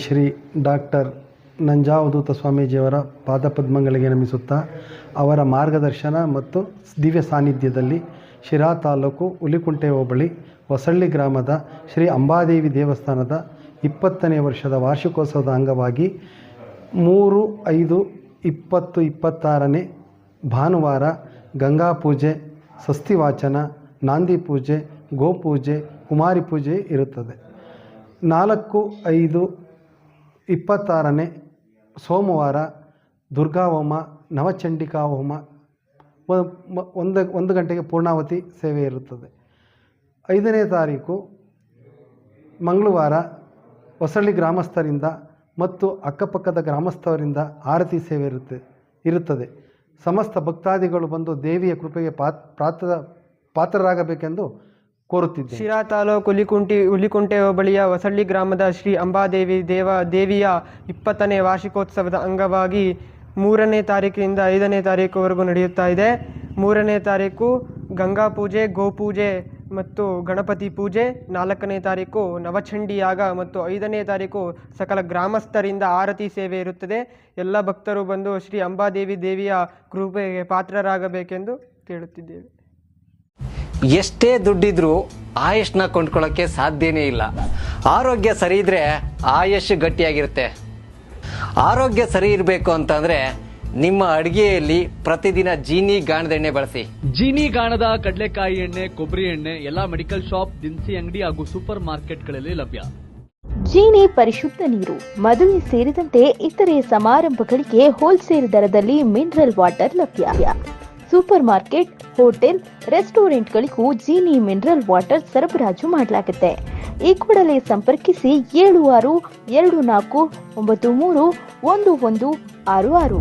Shri doctor Nanjavadhoota ಸ್ವಾಮೀಜಿಯವರ ಪಾದಪದ್ಮಗಳಿಗೆ ನಮಿಸುತ್ತಾ ಅವರ ಮಾರ್ಗದರ್ಶನ ಮತ್ತು ದಿವ್ಯ ಸಾನ್ನಿಧ್ಯದಲ್ಲಿ ಶಿರಾ ತಾಲೂಕು ಹುಲಿಕುಂಟೆ ಹೋಬಳಿ ಹೊಸಳ್ಳಿ ಗ್ರಾಮದ ಶ್ರೀ ಅಂಬಾದೇವಿ ದೇವಸ್ಥಾನದ 20ನೇ ವರ್ಷದ ವಾರ್ಷಿಕೋತ್ಸವದ ಅಂಗವಾಗಿ 3/5/2026ನೇ ಭಾನುವಾರ ಗಂಗಾ ಪೂಜೆ, ಸ್ವಸ್ತಿ ವಾಚನ, ನಾಂದಿ ಪೂಜೆ, ಗೋಪೂಜೆ, ಕುಮಾರಿ ಪೂಜೆ ಇರುತ್ತದೆ. 4/5/26ನೇ ಸೋಮವಾರ ದುರ್ಗಾ ಹೋಮ, ನವಚಂಡಿಕಾ ಹೋಮ, 1 ಗಂಟೆಗೆ ಪೂರ್ಣಾವತಿ ಸೇವೆ ಇರುತ್ತದೆ. 5ನೇ ತಾರೀಕು ಮಂಗಳವಾರ ಹೊಸಳ್ಳಿ ಗ್ರಾಮಸ್ಥರಿಂದ ಮತ್ತು ಅಕ್ಕಪಕ್ಕದ ಗ್ರಾಮಸ್ಥರಿಂದ ಆರತಿ ಸೇವೆ ಇರುತ್ತದೆ. ಸಮಸ್ತ ಭಕ್ತಾದಿಗಳು ಬಂದು ದೇವಿಯ ಕೃಪೆಗೆ ಪಾತ್ರರಾಗಬೇಕೆಂದು ಕೋರುತ್ತಿದ್ದೇನೆ. ಶಿರಾ ತಾಲೂಕು ಹುಲಿಕುಂಟೆ ಹೋಬಳಿಯ ಹೊಸಳ್ಳಿ ಗ್ರಾಮದ ಶ್ರೀ ಅಂಬಾದೇವಿ ದೇವಿಯ 20ನೇ ವಾರ್ಷಿಕೋತ್ಸವದ ಅಂಗವಾಗಿ 3ನೇ ತಾರೀಕಿನಿಂದ 5ನೇ ತಾರೀಕುವರೆಗೂ ನಡೆಯುತ್ತಾ ಇದೆ. 3ನೇ ತಾರೀಕು ಗಂಗಾ ಪೂಜೆ, ಗೋಪೂಜೆ ಮತ್ತು ಗಣಪತಿ ಪೂಜೆ, 4ನೇ ತಾರೀಕು ನವಚಂಡಿ ಯಾಗ ಮತ್ತು 5ನೇ ತಾರೀಕು ಸಕಲ ಗ್ರಾಮಸ್ಥರಿಂದ ಆರತಿ ಸೇವೆ ಇರುತ್ತದೆ. ಎಲ್ಲ ಭಕ್ತರು ಬಂದು ಶ್ರೀ ಅಂಬಾದೇವಿ ದೇವಿಯ ಕೃಪೆಗೆ ಪಾತ್ರರಾಗಬೇಕೆಂದು ಕೇಳುತ್ತಿದ್ದೇವೆ. ಎಷ್ಟೇ ದುಡ್ಡಿದ್ರೂ ಆಯುಷ್ನ ಕೊಂಡ್ಕೊಳ್ಳೋಕ್ಕೆ ಸಾಧ್ಯನೇ ಇಲ್ಲ. ಆರೋಗ್ಯ ಸರಿ ಇದ್ರೆ ಆಯುಷ್ ಗಟ್ಟಿಯಾಗಿರುತ್ತೆ. ಆರೋಗ್ಯ ಸರಿ ಇರಬೇಕು ಅಂತಂದ್ರೆ ನಿಮ್ಮ ಅಡಿಗೆಯಲ್ಲಿ ಪ್ರತಿದಿನ ಜೀನಿ ಗಾಣದ ಎಣ್ಣೆ ಬಳಸಿ. ಜೀನಿ ಗಾಣದ ಕಡಲೆಕಾಯಿ ಎಣ್ಣೆ, ಕೊಬ್ಬರಿ ಎಣ್ಣೆ ಎಲ್ಲಾ ಮೆಡಿಕಲ್ ಶಾಪ್, ದಿನಸಿ ಅಂಗಡಿ ಹಾಗೂ ಸೂಪರ್ ಮಾರ್ಕೆಟ್ಗಳಲ್ಲಿ ಲಭ್ಯ. ಜೀನಿ ಪರಿಶುದ್ಧ ನೀರು, ಮದುವೆ ಸೇರಿದಂತೆ ಇತರೆ ಸಮಾರಂಭಗಳಿಗೆ ಹೋಲ್ಸೇಲ್ ದರದಲ್ಲಿ ಮಿನರಲ್ ವಾಟರ್ ಲಭ್ಯ. ಸೂಪರ್ ಮಾರ್ಕೆಟ್, ಹೋಟೆಲ್, ರೆಸ್ಟೋರೆಂಟ್ಗಳಿಗೂ ಜೀನಿ ಮಿನರಲ್ ವಾಟರ್ ಸರಬರಾಜು ಮಾಡಲಾಗುತ್ತೆ. ಈ ಕೂಡಲೇ ಸಂಪರ್ಕಿಸಿ 7624931166.